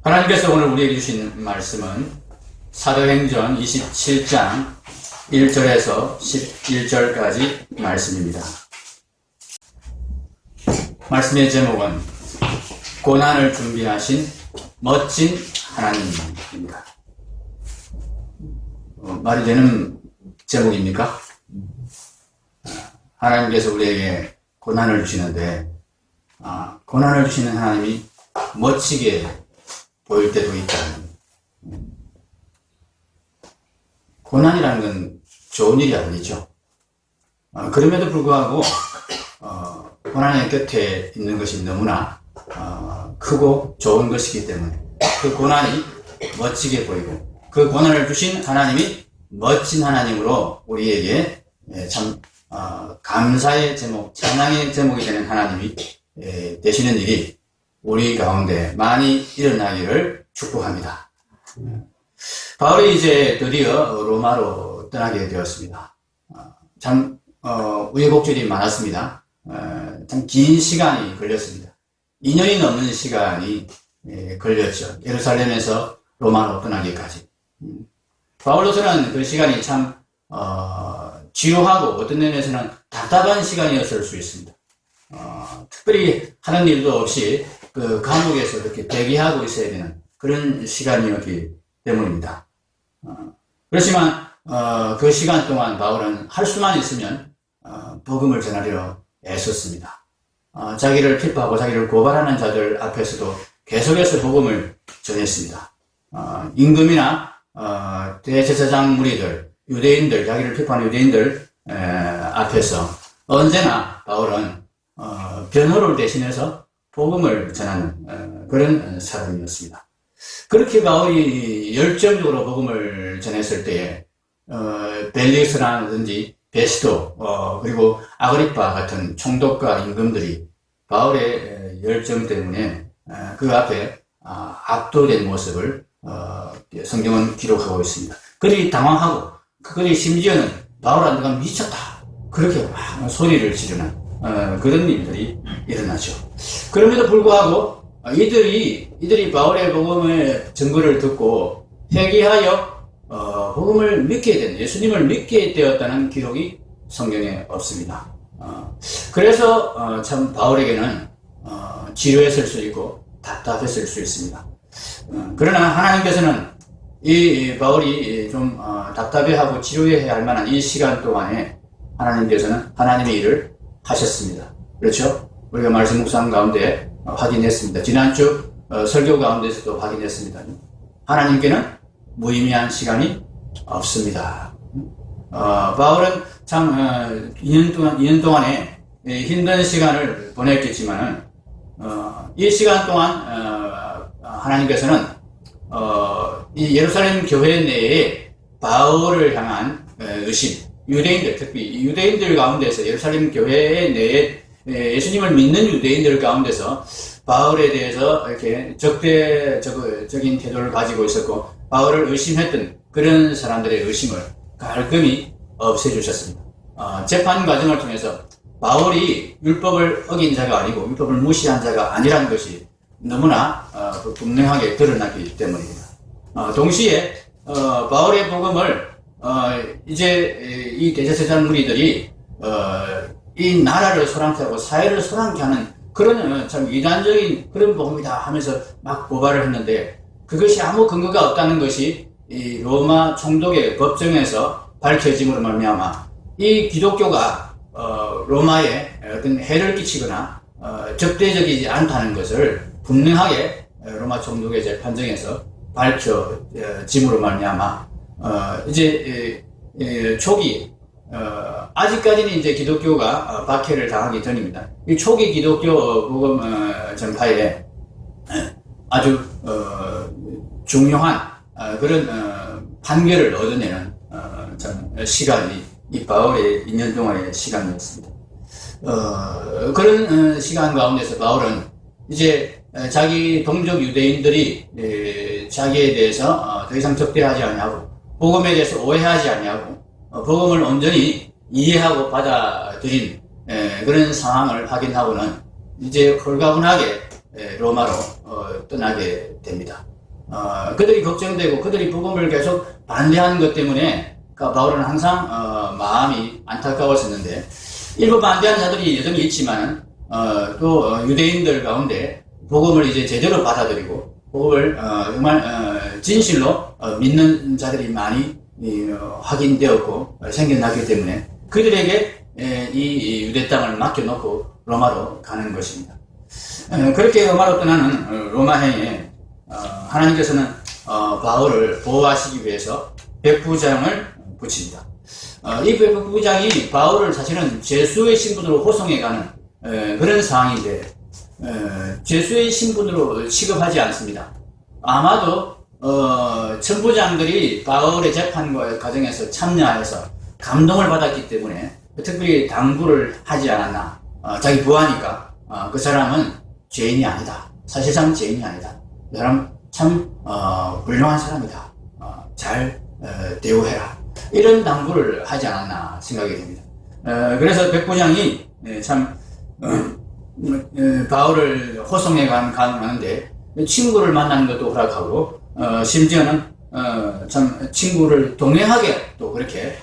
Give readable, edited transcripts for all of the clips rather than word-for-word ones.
하나님께서 오늘 우리에게 주신 말씀은 사도행전 27장 1절에서 11절까지 말씀입니다. 말씀의 제목은 고난을 준비하신 멋진 하나님입니다. 말이 되는 제목입니까? 하나님께서 우리에게 고난을 주시는데 고난을 주시는 하나님이 멋지게 보일 때도 있다. 고난이라는 건 좋은 일이 아니죠. 그럼에도 불구하고 고난의 곁에 있는 것이 너무나 크고 좋은 것이기 때문에 그 고난이 멋지게 보이고 그 고난을 주신 하나님이 멋진 하나님으로 우리에게 참 감사의 제목, 찬양의 제목이 되는 하나님이 되시는 일이 우리 가운데 많이 일어나기를 축복합니다. 바울이 이제 드디어 로마로 떠나게 되었습니다. 참 우여곡절이 많았습니다. 참 긴 시간이 걸렸습니다. 2년이 넘는 시간이 걸렸죠. 예루살렘에서 로마로 떠나기까지. 바울로서는 그 시간이 참 지루하고 어떤 면에서는 답답한 시간이었을 수 있습니다. 특별히 하는 일도 없이 그 감옥에서 이렇게 대기하고 있어야 되는 그런 시간이었기 때문입니다. 그렇지만 그 시간 동안 바울은 할 수만 있으면 복음을 전하려 애썼습니다. 자기를 핍박하고 자기를 고발하는 자들 앞에서도 계속해서 복음을 전했습니다. 임금이나 대제사장 무리들, 유대인들, 자기를 핍박하는 유대인들 앞에서 언제나 바울은 변호를 대신해서 복음을 전하는 그런 사람이었습니다. 그렇게 바울이 열정적으로 복음을 전했을 때에 벨릭스라든지 베스도 그리고 아그리파 같은 총독과 임금들이 바울의 열정 때문에 그 앞에 압도된 모습을 성경은 기록하고 있습니다. 그들이 당황하고 그들이 심지어는 바울한테가 미쳤다 그렇게 막 소리를 지르는 그런 일들이 일어나죠. 그럼에도 불구하고 이들이 바울의 복음의 증거를 듣고 회개하여 복음을 믿게 된, 예수님을 믿게 되었다는 기록이 성경에 없습니다. 그래서 참 바울에게는 지루했을 수 있고 답답했을 수 있습니다. 그러나 하나님께서는 이 바울이 좀 답답해하고 지루해야 할 만한 이 시간 동안에 하나님께서는 하나님의 일을 하셨습니다. 그렇죠? 우리가 말씀 묵상 가운데 확인했습니다. 지난주 설교 가운데서도 확인했습니다. 하나님께는 무의미한 시간이 없습니다. 바울은 참 2년 동안에 힘든 시간을 보냈겠지만 이 시간 동안 하나님께서는 이 예루살렘 교회 내에 바울을 향한 의심, 유대인들, 특히 유대인들 가운데서 예루살렘 교회 내에 예수님을 믿는 유대인들 가운데서 바울에 대해서 이렇게 적대적인 태도를 가지고 있었고 바울을 의심했던 그런 사람들의 의심을 깔끔히 없애주셨습니다. 재판 과정을 통해서 바울이 율법을 어긴 자가 아니고 율법을 무시한 자가 아니라는 것이 너무나 분명하게 드러났기 때문입니다. 동시에 바울의 복음을 이제 이 대제사장 무리들이 이 나라를 소란케 하고 사회를 소란케 하는 그런 참 이단적인 그런 복음이다 하면서 막 고발을 했는데 그것이 아무 근거가 없다는 것이 이 로마 총독의 법정에서 밝혀짐으로 말미암아 이 기독교가 로마에 어떤 해를 끼치거나 적대적이지 않다는 것을 분명하게 로마 총독의 재판정에서 밝혀짐으로 말미암아 이제 초기 아직까지는 이제 기독교가 박해를 당하기 전입니다. 이 초기 기독교 복음 전파에 아주 중요한 그런 판결을 얻어내는 시간이 이 바울의 2년 동안의 시간이었습니다. 그런 시간 가운데서 바울은 이제 자기 동족 유대인들이 자기에 대해서 더 이상 적대하지 아니하고 복음에 대해서 오해하지 아니하고 복음을 온전히 이해하고 받아들인 그런 상황을 확인하고는 이제 홀가분하게 로마로 떠나게 됩니다. 그들이 걱정되고 그들이 복음을 계속 반대하는 것 때문에 바울은 항상 마음이 안타까웠었는데, 일부 반대하는 자들이 여전히 있지만 또 유대인들 가운데 복음을 이제 제대로 받아들이고 복음을 정말 진실로 믿는 자들이 많이 확인되었고 생겨나기 때문에 그들에게 이 유대 땅을 맡겨놓고 로마로 가는 것입니다. 그렇게 로마로 떠나는 로마행에 하나님께서는 바울을 보호하시기 위해서 백부장을 붙입니다. 이 백부장이 바울을 사실은 죄수의 신분으로 호송해가는 그런 상황인데, 죄수의 신분으로 취급하지 않습니다. 아마도 천부장들이 바울의 재판 과정에서 참여해서 감동을 받았기 때문에 특별히 당부를 하지 않았나. 자기 부하니까 그 사람은 죄인이 아니다. 사실상 죄인이 아니다. 그 사람 참 훌륭한 사람이다. 잘 대우해라. 이런 당부를 하지 않았나 생각이 됩니다. 그래서 백부장이 참 바울을 호송해 가는데 친구를 만나는 것도 허락하고 심지어는 참 친구를 동행하게 또 그렇게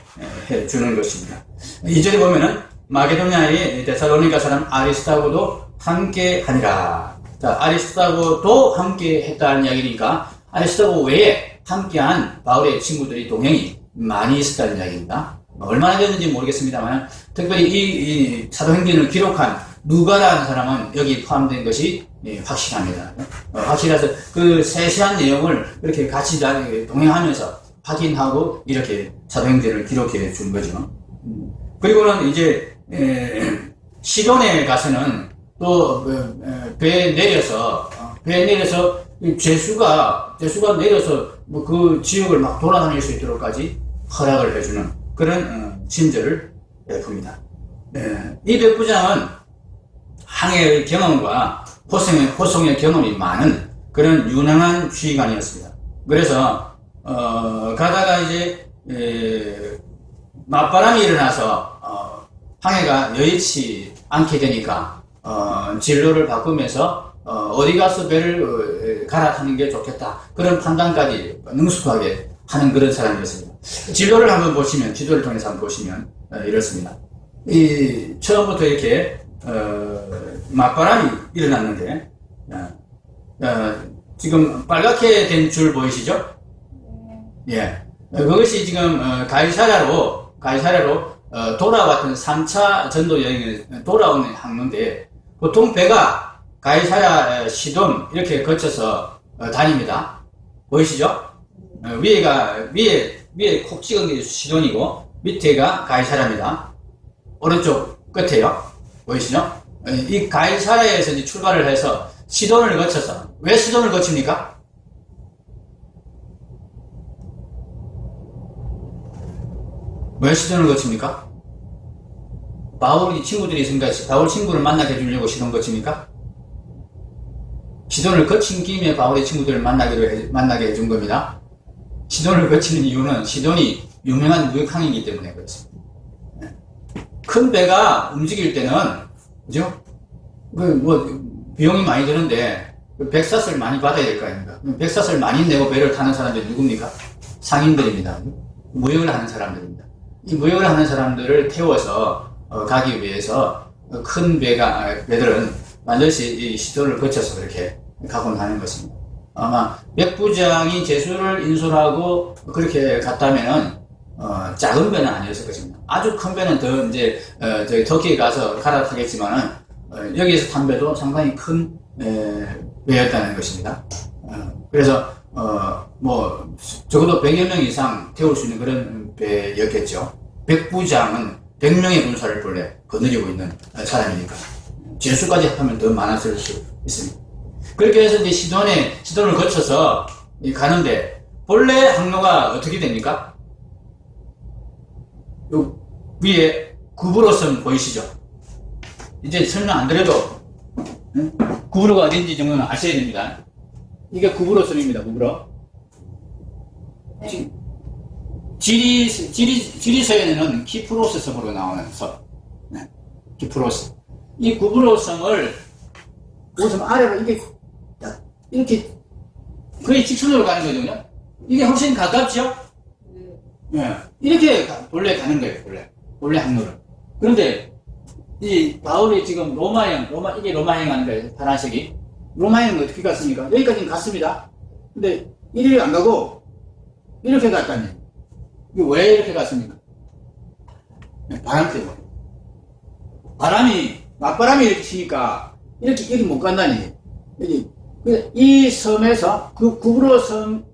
해주는 것입니다. 2절에 보면은 마게도냐의 데살로니가 사람 아리스타고도 함께 하니라. 자, 아리스타고도 함께 했다는 이야기니까 아리스타고 외에 함께한 바울의 친구들이 동행이 많이 있었다는 이야기입니다. 얼마나 됐는지 모르겠습니다만 특별히 이 사도행전을 기록한 누가라는 사람은 여기 포함된 것이 확실합니다. 확실해서 그 세세한 내용을 이렇게 같이 동행하면서 확인하고 이렇게 사도행전을 기록해 준 거죠. 그리고는 이제 시돈에 가서는 또 배에 내려서 죄수가 내려서 뭐 그 지역을 막 돌아다닐 수 있도록까지 허락을 해주는 그런 친절을 베풉니다. 이 백부장은 항해의 경험과 호송의 경험이 많은 그런 유능한 주의관이었습니다. 그래서 가다가 이제 맞바람이 일어나서 항해가 여의치 않게 되니까 진로를 바꾸면서 어디 가서 배를 갈아타는 게 좋겠다, 그런 판단까지 능숙하게 하는 그런 사람이었습니다. 진로를 한번 보시면, 지도를 통해서 한번 보시면 이렇습니다. 처음부터 이렇게 맞바람이 일어났는데 지금 빨갛게 된 줄 보이시죠? 예, 그것이 지금 가이사랴로 돌아왔던 3차 전도 여행에 돌아오는 항로인데, 보통 배가 가이사랴, 시돈 이렇게 거쳐서 다닙니다. 보이시죠? 위에 콕 찍은 게 시돈이고 밑에가 가이사랴입니다. 오른쪽 끝에요. 보이시죠? 이 가이사랴에서 이제 출발을 해서 시돈을 거쳐서, 왜 시돈을 거칩니까? 왜 시돈을 거칩니까? 바울이 친구들이 있으니까 바울 친구를 만나게 해주려고 시돈 거칩니까? 시돈을 거친 김에 바울의 친구들을 만나게 해준 겁니다. 시돈을 거치는 이유는 시돈이 유명한 무역항이기 때문에 그렇습니다. 큰 배가 움직일 때는, 그죠? 비용이 많이 드는데, 백사슬 많이 받아야 될 거 아닙니까? 백사슬 많이 내고 배를 타는 사람들이 누굽니까? 상인들입니다. 무역을 하는 사람들입니다. 이 무역을 하는 사람들을 태워서 가기 위해서 큰 배들은 반드시 이 시돈을 거쳐서 그렇게 가곤 하는 것입니다. 아마 백부장이 제수를 인솔하고 그렇게 갔다면은 작은 배는 아니었을 것입니다. 아주 큰 배는 더 이제 저기 터키에 가서 갈아타겠지만은 여기에서 탄 배도 상당히 큰 배였다는 것입니다. 그래서 뭐 적어도 100여 명 이상 태울 수 있는 그런 배였겠죠. 백부장은 100명의 군사를 본래 거느리고 있는 사람이니까 제수까지 합하면 더 많았을 수 있습니다. 그렇게 해서 이제 시돈을 거쳐서 가는데, 본래 항로가 어떻게 됩니까? 요 위에 구브로섬 보이시죠? 이제 설명 안 드려도 구브로가 어딘지 정도는 아셔야 됩니다. 이게 구브로섬입니다. 구브로. 지리서에는 키프로스 섬으로 나오는 섬. 키프로스. 이 구브로섬을 우선 아래로 이렇게 거의 직선으로 가는 거거든요. 이게 훨씬 가깝죠? 예. 이렇게 원래 가는 거예요, 원래 항로는. 그런데, 이 바울이 지금 이게 로마행 하는 거예요, 파란색이. 로마행은 어떻게 갔습니까? 여기까지는 갔습니다. 근데, 이리 안 가고, 이렇게 갔다니. 이게 왜 이렇게 갔습니까? 바람 때문에. 맞바람이 이렇게 치니까, 이렇게 못 간다니. 이 섬에서, 구브로 섬,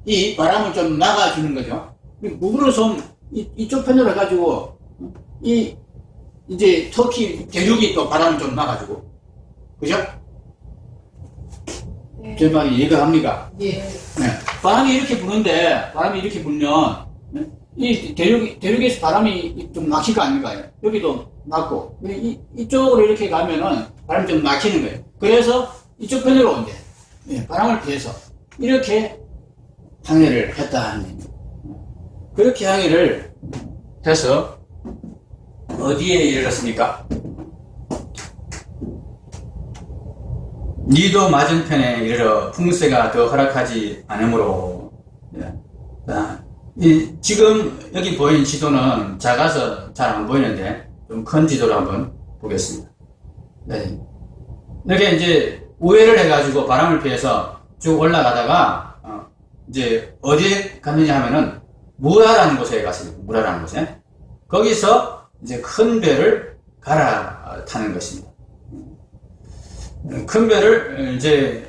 이 바람을 좀 막아주는 거죠. 구브로 섬, 이쪽 편으로 해가지고, 이제 터키 대륙이 또 바람을 좀 막아주고. 그죠? 네. 제 말이 이해가 갑니까? 예. 네. 바람이 이렇게 부는데, 바람이 이렇게 불면, 네? 이 대륙에서 바람이 좀 막힐 거 아닌가요? 여기도 막고. 이쪽으로 이렇게 가면은 바람이 좀 막히는 거예요. 그래서 이쪽 편으로 이제, 네, 바람을 피해서 이렇게 항해를 했다. 그렇게 항해를 해서 어디에 이르렀습니까? 니도 맞은편에 이르러 풍세가 더 허락하지 않으므로. 지금 여기 보이는 지도는 작아서 잘 안 보이는데 좀 큰 지도를 한번 보겠습니다. 네. 이렇게 이제 우회를 해가지고 바람을 피해서 쭉 올라가다가 이제 어디에 갔느냐 하면은 무라라는 곳에 갔습니다. 무라라는 곳에. 거기서 이제 큰 배를 갈아타는 것입니다. 큰 배를 이제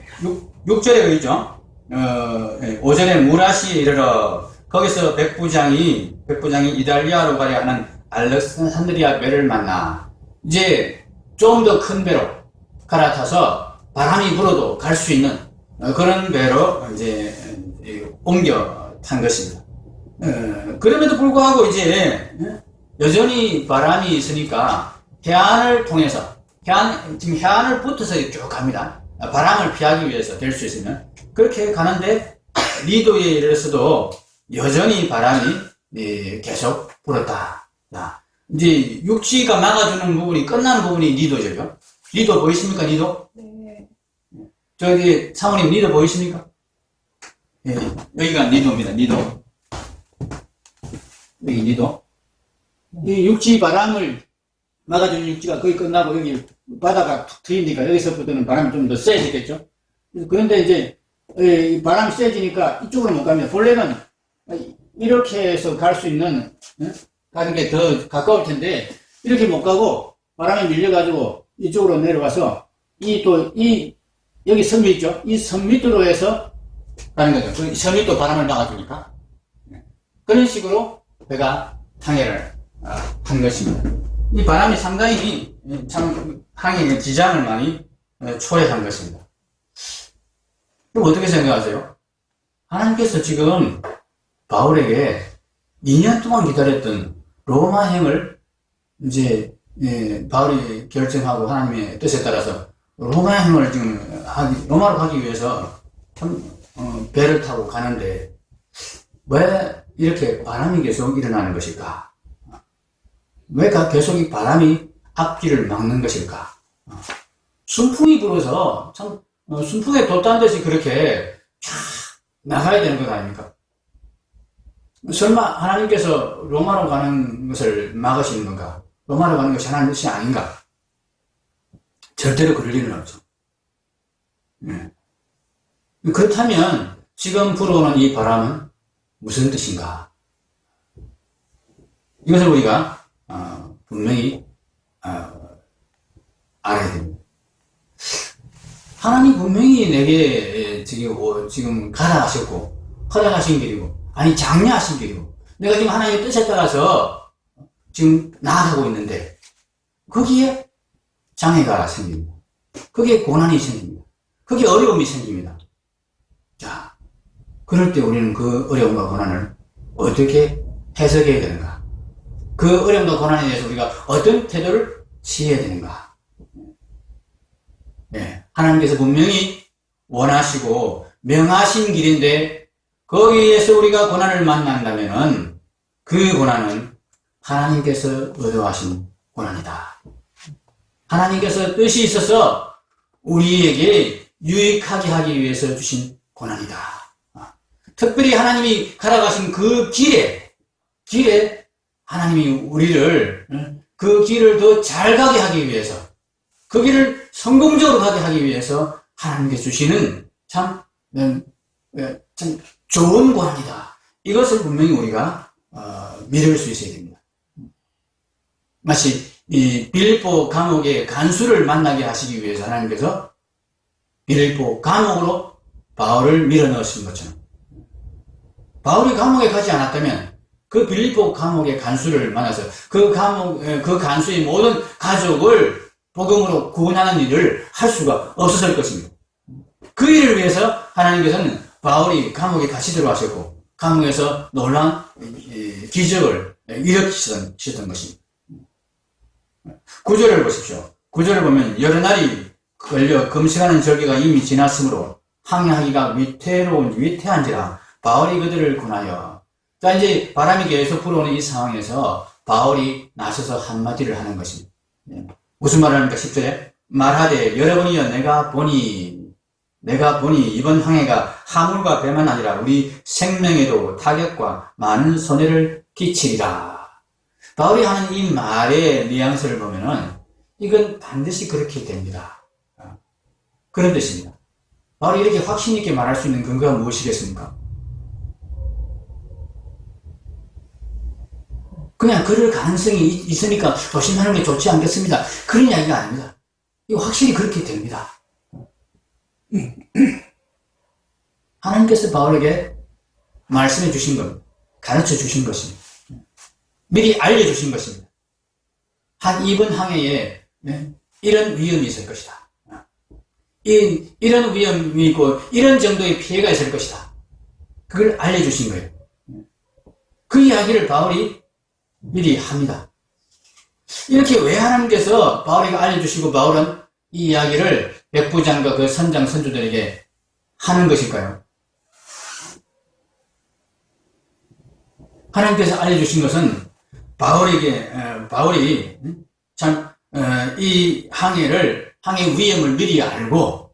6절에 의죠. 5절에 무라시에 이르러 거기서 백부장이 이달리아로 가려 하는 알렉산드리아 배를 만나 이제 좀 더 큰 배로 갈아타서 바람이 불어도 갈 수 있는 그런 배로 이제 옮겨 탄 것입니다. 그럼에도 불구하고 이제 여전히 바람이 있으니까 해안을 통해서 지금 해안을 붙어서 쭉 갑니다. 바람을 피하기 위해서 될 수 있으면 그렇게 가는데 리도에 이르러서도 여전히 바람이 계속 불었다. 자, 이제 육지가 막아주는 부분이 끝나는 부분이 리도죠. 리도 보이십니까? 리도? 네. 저기 사모님 리도 보이십니까? 예, 여기가 리도입니다. 리도. 여기 리도. 이 육지 바람을 막아주는 육지가 거의 끝나고 여기 바다가 툭 트이니까 여기서부터는 바람이 좀 더 세지겠죠. 그런데 이제 바람이 세지니까 이쪽으로 못 갑니다. 본래는 이렇게 해서 갈 수 있는 가는 게 더 가까울 텐데 이렇게 못 가고 바람이 밀려가지고 이쪽으로 내려와서 여기 섬이 있죠. 이 섬 밑으로 해서 가는 거죠. 그 섬 밑도 바람을 막아주니까 그런 식으로 배가 항해를 한 것입니다. 이 바람이 상당히 참 항해에 지장을 많이 초래한 것입니다. 그럼 어떻게 생각하세요? 하나님께서 지금 바울에게 2년 동안 기다렸던 로마행을 이제 바울이 결정하고 하나님의 뜻에 따라서 로마행을 지금 로마로 가기 위해서 배를 타고 가는데 왜 이렇게 바람이 계속 일어나는 것일까? 왜 계속 이 바람이 앞길을 막는 것일까? 순풍이 불어서 참 순풍에 돛단 듯이 그렇게 쫙 나가야 되는 것 아닙니까? 설마 하나님께서 로마로 가는 것을 막으시는 건가? 로마로 가는 것이 하나님의 뜻이 아닌가? 절대로 그럴 일은 없죠. 그렇다면 지금 불어오는 이 바람은 무슨 뜻인가? 이것을 우리가 분명히 알아야 됩니다. 하나님 분명히 내게 지금 가라하셨고 허락하신 길이고 아니 장려하신 길이고 내가 지금 하나님의 뜻에 따라서 지금 나아가고 있는데 거기에 장애가 생깁니다. 거기에 고난이 생깁니다. 거기에 어려움이 생깁니다. 자, 그럴 때 우리는 그 어려움과 고난을 어떻게 해석해야 되는가? 그 어려움과 고난에 대해서 우리가 어떤 태도를 취해야 되는가? 하나님께서 분명히 원하시고 명하신 길인데 거기에서 우리가 고난을 만난다면은 그 고난은 하나님께서 의도하신 고난이다. 하나님께서 뜻이 있어서 우리에게 유익하게 하기 위해서 주신 고난이다. 특별히 하나님이 가라가신 그 길에 하나님이 우리를 그 길을 더 잘 가게 하기 위해서, 그 길을 성공적으로 가게 하기 위해서 하나님께 주시는 참 좋은 고난이다. 이것을 분명히 우리가 믿을 수 있어야 됩니다. 마치 이 빌립보 감옥의 간수를 만나게 하시기 위해서 하나님께서 빌립보 감옥으로 바울을 밀어넣으신 것처럼, 바울이 감옥에 가지 않았다면 그 빌립보 감옥의 간수를 만나서 그 간수의 모든 가족을 복음으로 구원하는 일을 할 수가 없었을 것입니다. 그 일을 위해서 하나님께서는 바울이 감옥에 다시 들어가셨고 감옥에서 놀라운 기적을 일으키셨던 것입니다. 9절을 보십시오. 9절을 보면 여러 날이 걸려 금식하는 절기가 이미 지났으므로 항해하기가 위태한지라 바울이 그들을 권하여. 자, 이제 바람이 계속 불어오는 이 상황에서 바울이 나서서 한마디를 하는 것입니다. 무슨 말을 합니까? 10절에 말하되 여러분이여 내가 보니 이번 항해가 하물과 배만 아니라 우리 생명에도 타격과 많은 손해를 끼치리라. 바울이 하는 이 말의 뉘앙스를 보면은 이건 반드시 그렇게 됩니다. 그런 뜻입니다. 바울이 이렇게 확신 있게 말할 수 있는 근거가 무엇이겠습니까? 그냥 그럴 가능성이 있으니까 조심하는 게 좋지 않겠습니다. 그런 이야기가 아닙니다. 이거 확실히 그렇게 됩니다. 하나님께서 바울에게 말씀해 주신 것, 가르쳐 주신 것입니다. 미리 알려주신 것입니다. 이번 항해에 이런 위험이 있을 것이다. 이런 위험이 있고 이런 정도의 피해가 있을 것이다. 그걸 알려주신 거예요. 그 이야기를 바울이 미리 합니다. 이렇게 왜 하나님께서 바울에게 알려주시고 바울은 이 이야기를 백부장과 그 선장 선주들에게 하는 것일까요? 하나님께서 알려주신 것은 바울이 이 항해 위험을 미리 알고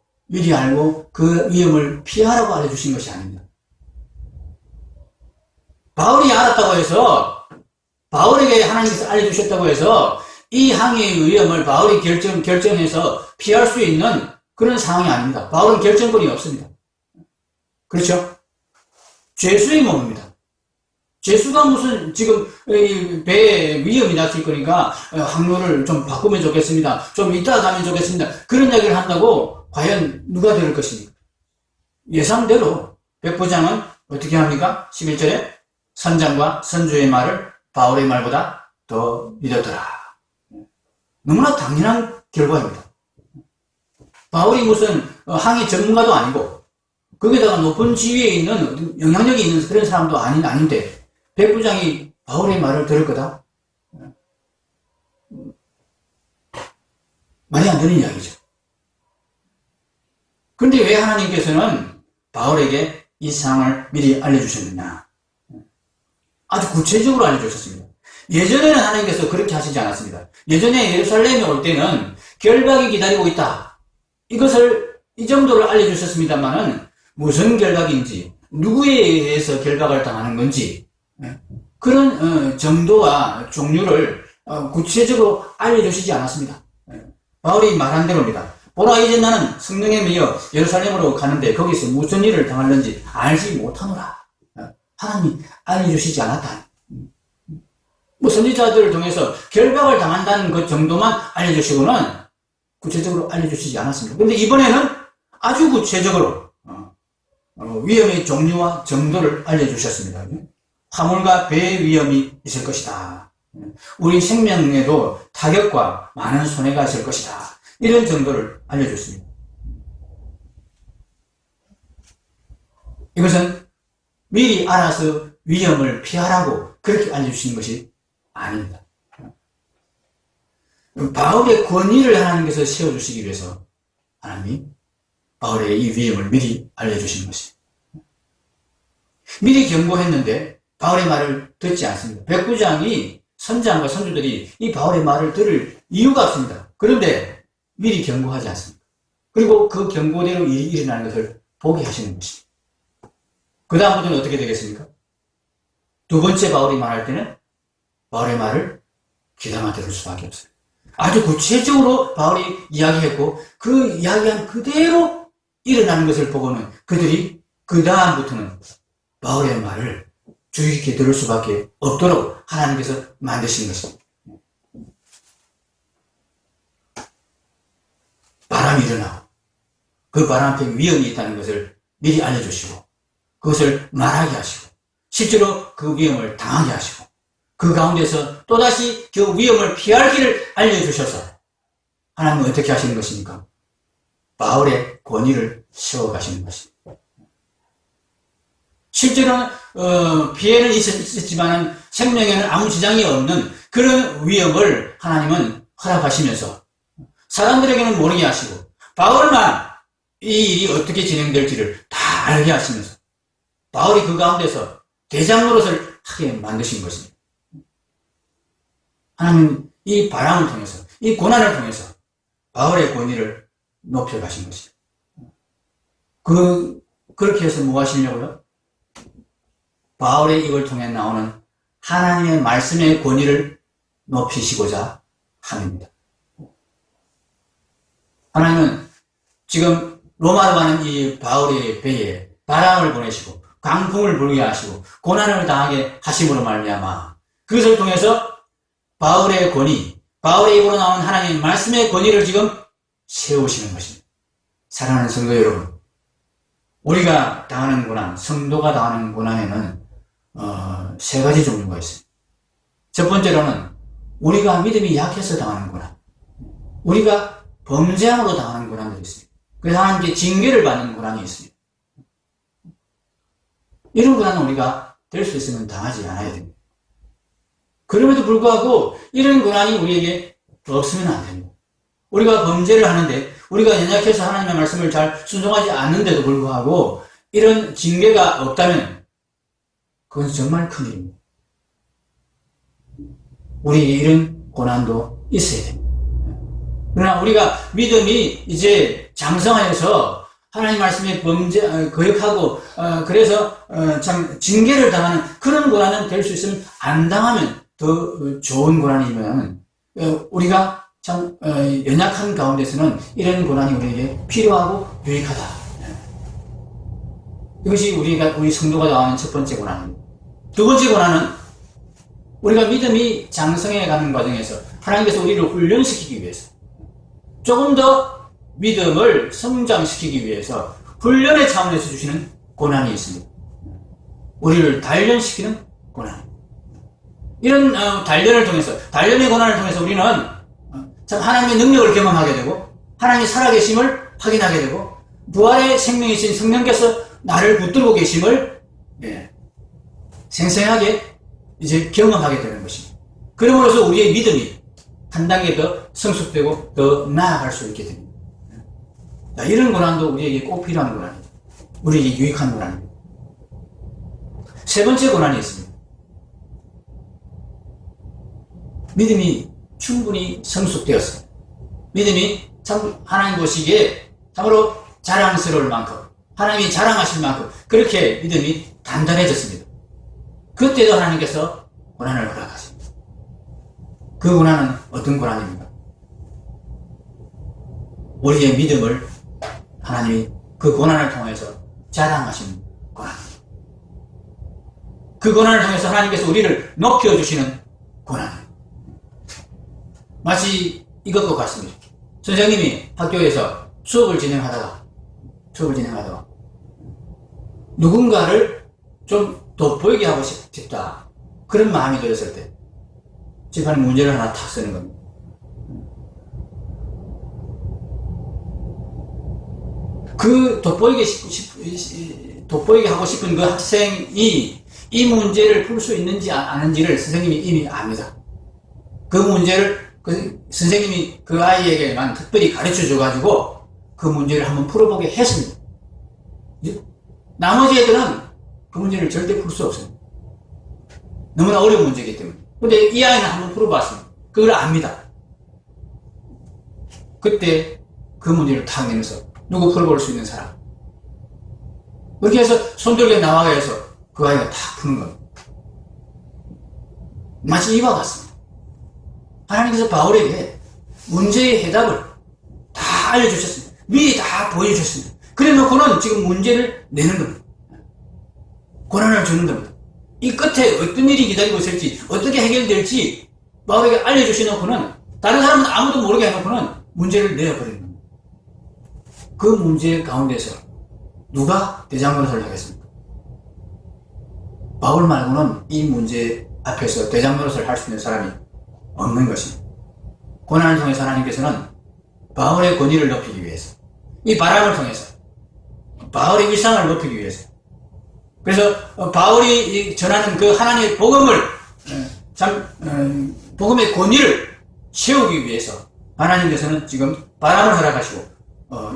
그 위험을 피하라고 알려주신 것이 아닙니다. 바울이 알았다고 해서, 바울에게 하나님께서 알려주셨다고 해서 이 항해의 위험을 바울이 결정해서 피할 수 있는 그런 상황이 아닙니다. 바울은 결정권이 없습니다. 그렇죠? 죄수의 몸입니다. 죄수가 무슨 지금 배에 위험이 닥칠 거니까 항로를 좀 바꾸면 좋겠습니다. 좀 이따 가면 좋겠습니다. 그런 이야기를 한다고 과연 누가 들을 것입니까? 예상대로 백부장은 어떻게 합니까? 11절에 선장과 선주의 말을 바울의 말보다 더 믿었더라. 너무나 당연한 결과입니다. 바울이 무슨 항해 전문가도 아니고 거기다가 높은 지위에 있는 영향력이 있는 그런 사람도 아닌데 백부장이 바울의 말을 들을 거다? 말이 안 되는 이야기죠. 그런데 왜 하나님께서는 바울에게 이 상황을 미리 알려주셨느냐? 아주 구체적으로 알려주셨습니다. 예전에는 하나님께서 그렇게 하시지 않았습니다. 예전에 예루살렘에 올 때는 결박이 기다리고 있다. 이 정도를 알려주셨습니다만은 무슨 결박인지, 누구에 의해서 결박을 당하는 건지, 그런 정도와 종류를 구체적으로 알려주시지 않았습니다. 바울이 말한 대로입니다. 보라, 이제 나는 성령에 매여 예루살렘으로 가는데 거기서 무슨 일을 당할는지 알지 못하노라. 하나님이 알려주시지 않았다. 선지자들을 통해서 결박을 당한다는 그 정도만 알려주시고는 구체적으로 알려주시지 않았습니다. 그런데 이번에는 아주 구체적으로 위험의 종류와 정도를 알려주셨습니다. 화물과 배의 위험이 있을 것이다. 우리 생명에도 타격과 많은 손해가 있을 것이다. 이런 정도를 알려줬습니다. 이것은 미리 알아서 위험을 피하라고 그렇게 알려주신 것이 아닙니다. 바울의 권위를 하나님께서 세워주시기 위해서 하나님이 바울의 이 위험을 미리 알려주신 것입니다. 미리 경고했는데 바울의 말을 듣지 않습니다. 백부장이 선장과 선주들이 이 바울의 말을 들을 이유가 없습니다. 그런데 미리 경고하지 않습니다. 그리고 그 경고대로 일이 일어나는 것을 보게 하시는 것입니다. 그 다음부터는 어떻게 되겠습니까? 두 번째 바울이 말할 때는 바울의 말을 귀담아 들을 수밖에 없어요. 아주 구체적으로 바울이 이야기했고 그 이야기한 그대로 일어나는 것을 보고는 그들이 그 다음부터는 바울의 말을 주의 깊게 들을 수밖에 없도록 하나님께서 만드신 것입니다. 바람이 일어나고 그 바람 앞에 위험이 있다는 것을 미리 알려주시고 그것을 말하게 하시고 실제로 그 위험을 당하게 하시고 그 가운데서 또다시 그 위험을 피할 길을 알려주셔서 하나님은 어떻게 하시는 것입니까? 바울의 권위를 세워가시는 것입니다. 실제로는 피해는 있었지만 생명에는 아무 지장이 없는 그런 위험을 하나님은 허락하시면서 사람들에게는 모르게 하시고 바울만 이 일이 어떻게 진행될지를 다 알게 하시면서 바울이 그 가운데서 대장 노릇을 하게 만드신 것입니다. 하나님은 이 바람을 통해서 이 고난을 통해서 바울의 권위를 높여가신 것이죠. 그렇게 해서 뭐 하시려고요? 바울의 입을 통해 나오는 하나님의 말씀의 권위를 높이시고자 합니다. 하나님은 지금 로마로 가는 이 바울의 배에 바람을 보내시고 강풍을 불게 하시고 고난을 당하게 하심으로 말미암아 그것을 통해서 바울의 권위, 바울의 입으로 나오는 하나님의 말씀의 권위를 지금 세우시는 것입니다. 사랑하는 성도 여러분, 우리가 당하는 고난, 성도가 당하는 고난에는 세 가지 종류가 있습니다. 첫 번째로는 우리가 믿음이 약해서 당하는 고난, 우리가 범죄함으로 당하는 고난들이 있습니다. 그래서 하나님께 징계를 받는 고난이 있습니다. 이런 고난은 우리가 될 수 있으면 당하지 않아야 됩니다. 그럼에도 불구하고 이런 고난이 우리에게 없으면 안 됩니다. 우리가 범죄를 하는데 우리가 연약해서 하나님의 말씀을 잘 순종하지 않는데도 불구하고 이런 징계가 없다면 그건 정말 큰일입니다. 우리에게 이런 고난도 있어야 됩니다. 그러나 우리가 믿음이 이제 장성하여서 하나님 말씀에 거역하고 그래서 참 징계를 당하는 그런 고난은 될 수 있으면 안 당하면 더 좋은 고난이면 우리가 참 연약한 가운데서는 이런 고난이 우리에게 필요하고 유익하다. 이것이 우리 성도가 당하는 첫 번째 고난입니다. 두 번째 고난은 우리가 믿음이 장성해 가는 과정에서 하나님께서 우리를 훈련시키기 위해서 조금 더 믿음을 성장시키기 위해서 훈련의 차원에서 주시는 고난이 있습니다. 우리를 단련시키는 고난. 이런 단련의 고난을 통해서 우리는 참 하나님의 능력을 경험하게 되고 하나님의 살아계심을 확인하게 되고 부활의 생명이신 성령께서 나를 붙들고 계심을 생생하게 이제 경험하게 되는 것입니다. 그러므로서 우리의 믿음이 한 단계 더 성숙되고 더 나아갈 수 있게 됩니다. 이런 고난도 우리에게 꼭 필요한 고난입니다. 우리에게 유익한 고난입니다. 세 번째 고난이 있습니다. 믿음이 충분히 성숙되었습니다. 믿음이 참 하나님 보시기에 참으로 자랑스러울 만큼 하나님이 자랑하실 만큼 그렇게 믿음이 단단해졌습니다. 그때도 하나님께서 고난을 허락하십니다. 그 고난은 어떤 고난입니까? 우리의 믿음을 하나님이 그 고난을 통해서 자랑하시는 고난. 그 고난을 통해서 하나님께서 우리를 높여주시는 고난. 마치 이것과 같습니다. 선생님이 학교에서 수업을 진행하다가 누군가를 좀 돋보이게 하고 싶다. 그런 마음이 들었을 때 집안에 문제를 하나 탁 쓰는 겁니다. 그 돋보이게 하고 싶은 그 학생이 이 문제를 풀 수 있는지 아는지를 선생님이 이미 압니다. 그 문제를 선생님이 그 아이에게만 특별히 가르쳐 줘가지고 그 문제를 한번 풀어보게 했습니다. 나머지 애들은 그 문제를 절대 풀 수 없습니다. 너무나 어려운 문제이기 때문에. 근데 이 아이는 한번 풀어봤습니다. 그걸 압니다. 그때 그 문제를 탁 내면서 누구 풀어볼 수 있는 사람. 그렇게 해서 손들게 나와가 해서 그 아이가 탁 푸는 겁니다. 마치 이와 같습니다. 하나님께서 바울에게 문제의 해답을 다 알려주셨습니다. 미리 다 보여주셨습니다. 그래 놓고는 지금 문제를 내는 겁니다. 고난을 주는 겁니다. 이 끝에 어떤 일이 기다리고 있을지, 어떻게 해결될지 바울에게 알려주셔놓고는, 다른 사람은 아무도 모르게 해놓고는 문제를 내어버리는 겁니다. 그 문제 가운데서 누가 대장노릇을 하겠습니까? 바울 말고는 이 문제 앞에서 대장노릇을 할 수 있는 사람이 없는 것입니다. 고난을 통해서 하나님께서는 바울의 권위를 높이기 위해서, 이 바람을 통해서 바울의 일상을 높이기 위해서, 그래서 바울이 전하는 그 하나님의 복음을 복음의 권위를 세우기 위해서 하나님께서는 지금 바람을 허락하시고,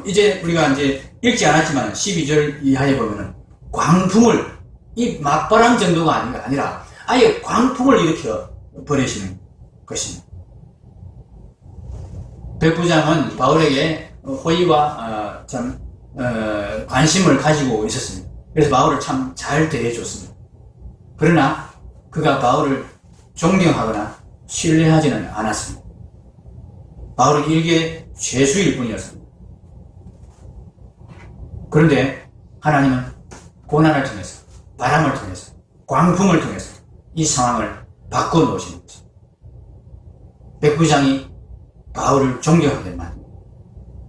이제 우리가 이제 읽지 않았지만 12절 이하에 보면은 광풍을, 이 맞바람 정도가 아니라 아예 광풍을 일으켜 버리시는 것입니다. 백부장은 바울에게 호의와 관심을 가지고 있었습니다. 그래서 바울을 참 잘 대해줬습니다. 그러나 그가 바울을 존경하거나 신뢰하지는 않았습니다. 바울은 일개 죄수일 뿐이었습니다. 그런데 하나님은 고난을 통해서, 바람을 통해서, 광풍을 통해서 이 상황을 바꿔놓으시는 것입니다. 백부장이 바울을 존경하게 만듭니다.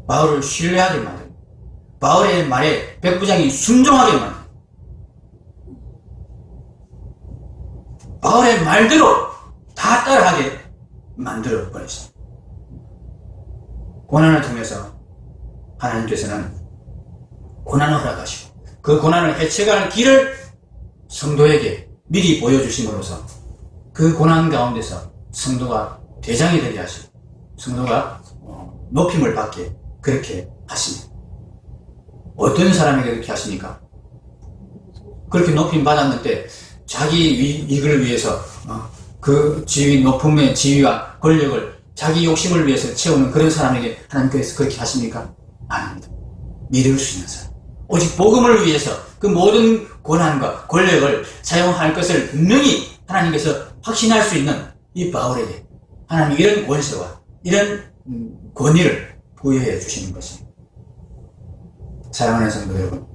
바울을 신뢰하게 만듭니다. 바울의 말에 백부장이 순종하게 만듭니다. 바울의 말대로 다 따라하게 만들어 버렸습니다. 고난을 통해서 하나님께서는 고난을 허락하시고, 그 고난을 헤쳐갈 길을 성도에게 미리 보여주심으로써 그 고난 가운데서 성도가 대장이 되게 하시고, 성도가 높임을 받게 그렇게 하십니다. 어떤 사람에게 그렇게 하십니까? 그렇게 높임 받았는데 자기 이익을 위해서 그 지위, 높음의 지위와 권력을 자기 욕심을 위해서 채우는 그런 사람에게 하나님께서 그렇게 하십니까? 아닙니다. 믿을 수 있는 사람, 오직 복음을 위해서 그 모든 권한과 권력을 사용할 것을 분명히 하나님께서 확신할 수 있는 이 바울에게 하나님이 이런 권세와 이런 권위를 부여해 주시는 것입니다. 사랑하는 성도 여러분,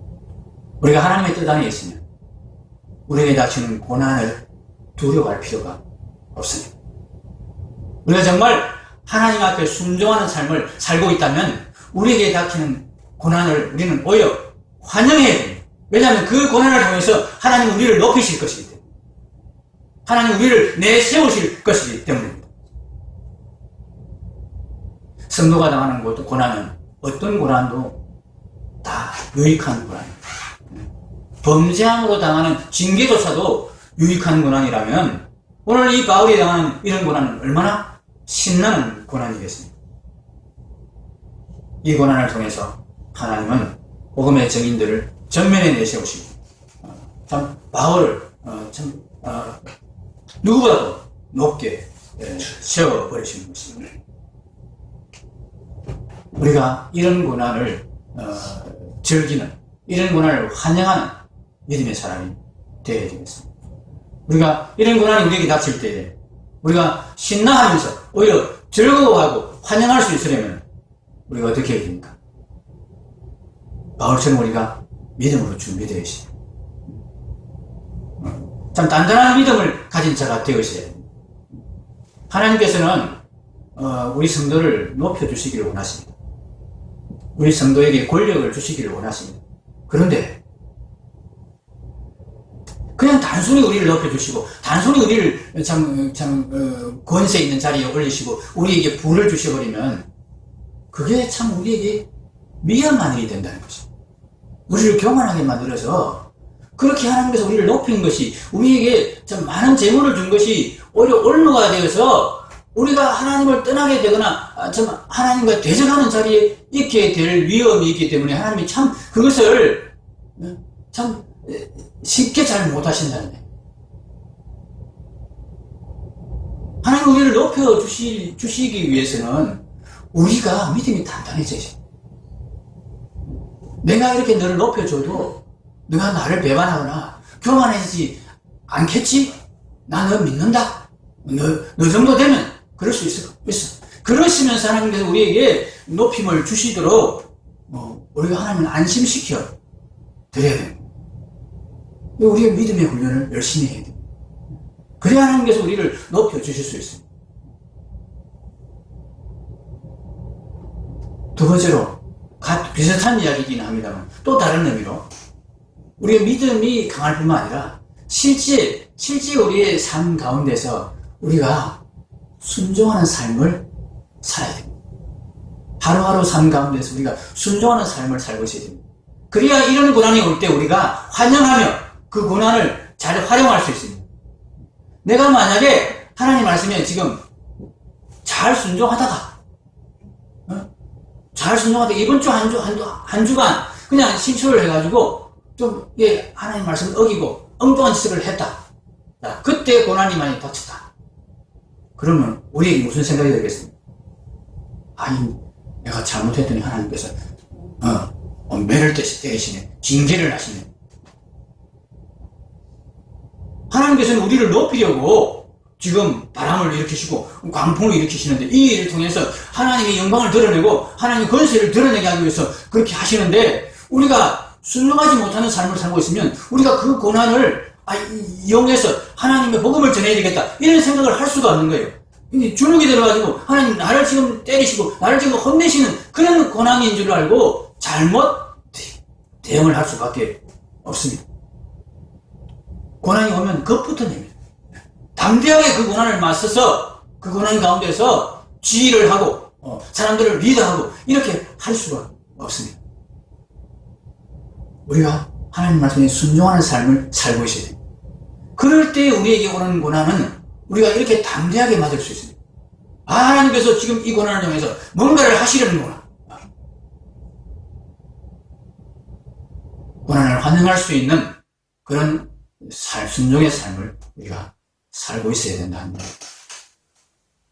우리가 하나님의 뜻 안에 있으면 우리에게 닥치는 고난을 두려워할 필요가 없습니다. 우리가 정말 하나님 앞에 순종하는 삶을 살고 있다면 우리에게 닥치는 고난을 우리는 오히려 환영해야 됩니다. 왜냐하면 그 고난을 통해서 하나님 우리를 높이실 것이기 때문에, 하나님 우리를 내세우실 것이기 때문입니다. 성도가 당하는 고난은 어떤 고난도 다 유익한 고난입니다. 범죄함으로 당하는 징계조차도 유익한 고난이라면 오늘 이 바울이 당하는 이런 고난은 얼마나 신나는 고난이겠습니까? 이 고난을 통해서 하나님은 복음의 증인들을 전면에 내세우시고 참 바울을 누구보다도 높게 세워버리시는 것입니다. 우리가 이런 고난을 즐기는, 이런 고난을 환영하는 믿음의 사람이 되어야 되겠습니다. 우리가 이런 고난이 우리에게 닥칠 때 우리가 신나하면서 오히려 즐거워하고 환영할 수 있으려면 우리가 어떻게 해야 됩니까? 바울처럼 우리가 믿음으로 준비되어야지, 참 단단한 믿음을 가진 자가 되어야 됩니다. 하나님께서는 우리 성도를 높여주시기를 원하십니다. 우리 성도에게 권력을 주시기를 원하십니다. 그런데 그냥 단순히 우리를 높여주시고 단순히 우리를 권세 있는 자리에 올리시고 우리에게 부를 주셔버리면 그게 참 우리에게 미안한 일이 된다는 거죠. 우리를 교만하게 만들어서 그렇게 하나님께서 우리를 높인 것이, 우리에게 참 많은 재물을 준 것이 오히려 올무가 되어서 우리가 하나님을 떠나게 되거나 참 하나님과 대적하는 자리에 있게 될 위험이 있기 때문에 하나님이 참 그것을 참 쉽게 잘 못하신다는 거예요. 하나님 우리를 높여주시기 위해서는 우리가 믿음이 단단해져야 돼요. 내가 이렇게 너를 높여줘도 너가 나를 배반하거나 교만해지지 않겠지? 나 너 믿는다. 너 정도 되면 그럴 수 있어. 그러시면서 하나님께서 우리에게 높임을 주시도록 우리가 하나님을 안심시켜 드려야 됩니다. 우리가 믿음의 훈련을 열심히 해야 됩니다. 그래야 하나님께서 우리를 높여주실 수 있습니다. 두 번째로 비슷한 이야기이긴 합니다만 또 다른 의미로 우리의 믿음이 강할 뿐만 아니라 실제 우리의 삶 가운데서 우리가 순종하는 삶을 살아야 됩니다. 하루하루 삶 가운데서 우리가 순종하는 삶을 살고 있어야 됩니다. 그래야 이런 고난이 올 때 우리가 환영하며 그 고난을 잘 활용할 수 있습니다. 내가 만약에 하나님 말씀에 지금 잘 순종하다가 이번 주 한 주간 그냥 실수를 해가지고 좀 하나님 말씀을 어기고 엉뚱한 짓을 했다. 그때 고난이 많이 닥쳤다. 그러면 우리에게 무슨 생각이 들겠습니까? 아니 내가 잘못했더니 하나님께서 매를 때리시네. 징계를 하시네. 하나님께서는 우리를 높이려고 지금 바람을 일으키시고 광풍을 일으키시는데 이 일을 통해서 하나님의 영광을 드러내고 하나님의 권세를 드러내게 하기 위해서 그렇게 하시는데 우리가 순종하지 못하는 삶을 살고 있으면 우리가 그 고난을 이용해서 하나님의 복음을 전해야 되겠다 이런 생각을 할 수가 없는 거예요. 주눅이 들어가지고 하나님 나를 지금 때리시고 나를 지금 혼내시는 그런 고난인 줄 알고 잘못 대응을 할 수밖에 없습니다. 고난이 오면 겁부터 냅니다. 담대하게 그 고난을 맞서서 그 고난 가운데서 지휘를 하고 사람들을 리드하고 이렇게 할 수가 없습니다. 우리가 하나님 말씀에 순종하는 삶을 살고 있어야 됩니다. 그럴 때 우리에게 오는 고난은 우리가 이렇게 담대하게 맞을 수 있습니다. 하나님께서 지금 이 고난을 통해서 뭔가를 하시려는구나. 고난을 환영할 수 있는 그런 순종의 삶을 우리가 살고 있어야 된다는 거예요.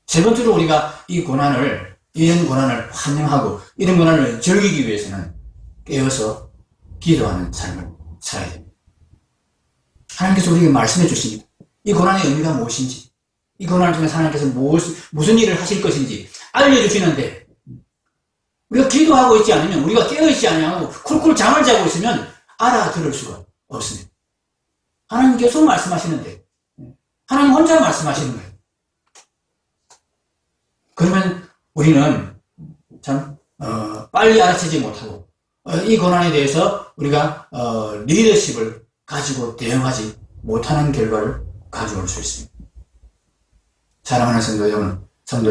세 번째로 우리가 이런 고난을 환영하고 이런 고난을 즐기기 위해서는 깨어서 기도하는 삶을 살아야 됩니다. 하나님께서 우리에게 말씀해 주십니다. 이 고난의 의미가 무엇인지, 이 고난을 통해서 하나님께서 무슨 일을 하실 것인지 알려주시는데 우리가 기도하고 있지 않으면, 우리가 깨어있지 않으면 쿨쿨 잠을 자고 있으면 알아들을 수가 없습니다. 하나님 계속 말씀하시는데 하나님 혼자 말씀하시는 거예요. 그러면 우리는 참 빨리 알아채지 못하고 이 고난에 대해서 우리가 리더십을 가지고 대응하지 못하는 결과를 가져올 수 있습니다. 사랑하는 성도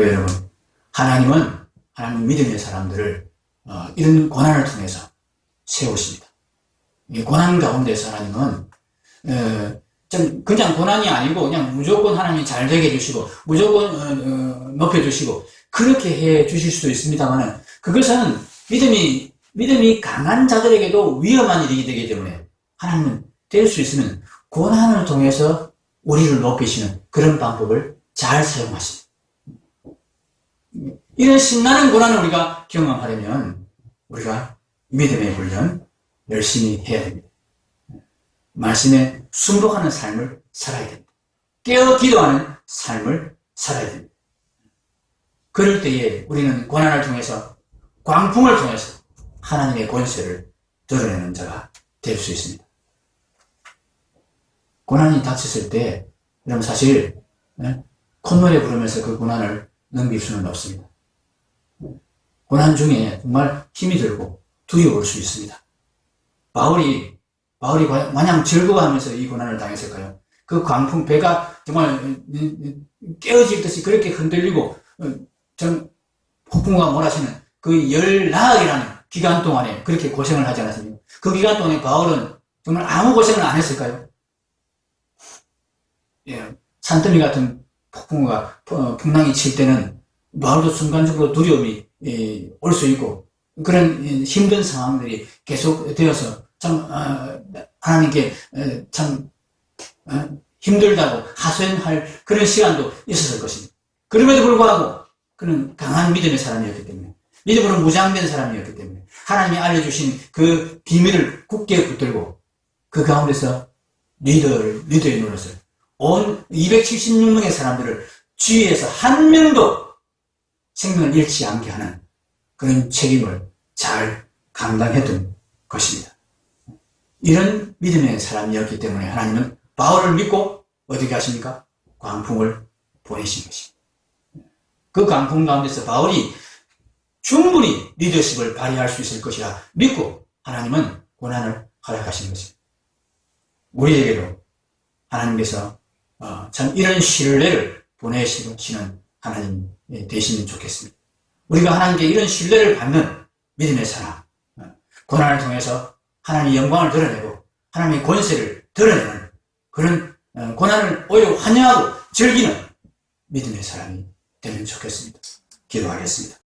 여러분, 하나님은 하나님 믿음의 사람들을 이런 고난을 통해서 세우십니다. 이 고난 가운데서 하나님은 그냥 고난이 아니고 그냥 무조건 하나님이 잘 되게 해주시고 무조건 높여주시고 그렇게 해 주실 수도 있습니다만 그것은 믿음이 강한 자들에게도 위험한 일이기 되기 때문에 하나님은 될 수 있으면 고난을 통해서 우리를 높이시는 그런 방법을 잘 사용하십니다. 이런 신나는 고난을 우리가 경험하려면 우리가 믿음의 훈련 열심히 해야 됩니다. 말씀에 순복하는 삶을 살아야 됩니다. 깨어 기도하는 삶을 살아야 됩니다. 그럴 때에 우리는 고난을 통해서 광풍을 통해서 하나님의 권세를 드러내는 자가 될 수 있습니다. 고난이 닥쳤을 때 여러분 사실 콧노래 부르면서 그 고난을 넘길 수는 없습니다. 고난 중에 정말 힘이 들고 두려울 수 있습니다. 바울이 마냥 즐거워하면서 이 고난을 당했을까요? 그 광풍, 배가 정말 깨어질 듯이 그렇게 흔들리고 폭풍우가 몰아치는 그 열나흘이라는 기간 동안에 그렇게 고생을 하지 않았습니까? 그 기간 동안에 바울은 정말 아무 고생을 안 했을까요? 산더미 같은 폭풍우가 풍랑이 칠 때는 바울도 순간적으로 두려움이 올 수 있고 그런 힘든 상황들이 계속 되어서 참 하나님께 참 힘들다고 하소연할 그런 시간도 있었을 것입니다. 그럼에도 불구하고 그는 강한 믿음의 사람이었기 때문에 믿음으로 무장된 사람이었기 때문에 하나님이 알려주신 그 비밀을 굳게 붙들고 그 가운데서 리더의 노릇을 온 276명의 사람들을 주위에서 한 명도 생명을 잃지 않게 하는 그런 책임을 잘 감당했던 것입니다. 이런 믿음의 사람이었기 때문에 하나님은 바울을 믿고 어떻게 하십니까? 광풍을 보내신 것입니다. 그 광풍 가운데서 바울이 충분히 리더십을 발휘할 수 있을 것이라 믿고 하나님은 고난을 허락하신 것입니다. 우리에게도 하나님께서 참 이런 신뢰를 보내시는 하나님 되시면 좋겠습니다. 우리가 하나님께 이런 신뢰를 받는 믿음의 사람, 고난을 통해서 하나님의 영광을 드러내고 하나님의 권세를 드러내는 그런 고난을 오히려 환영하고 즐기는 믿음의 사람이 되면 좋겠습니다. 기도하겠습니다.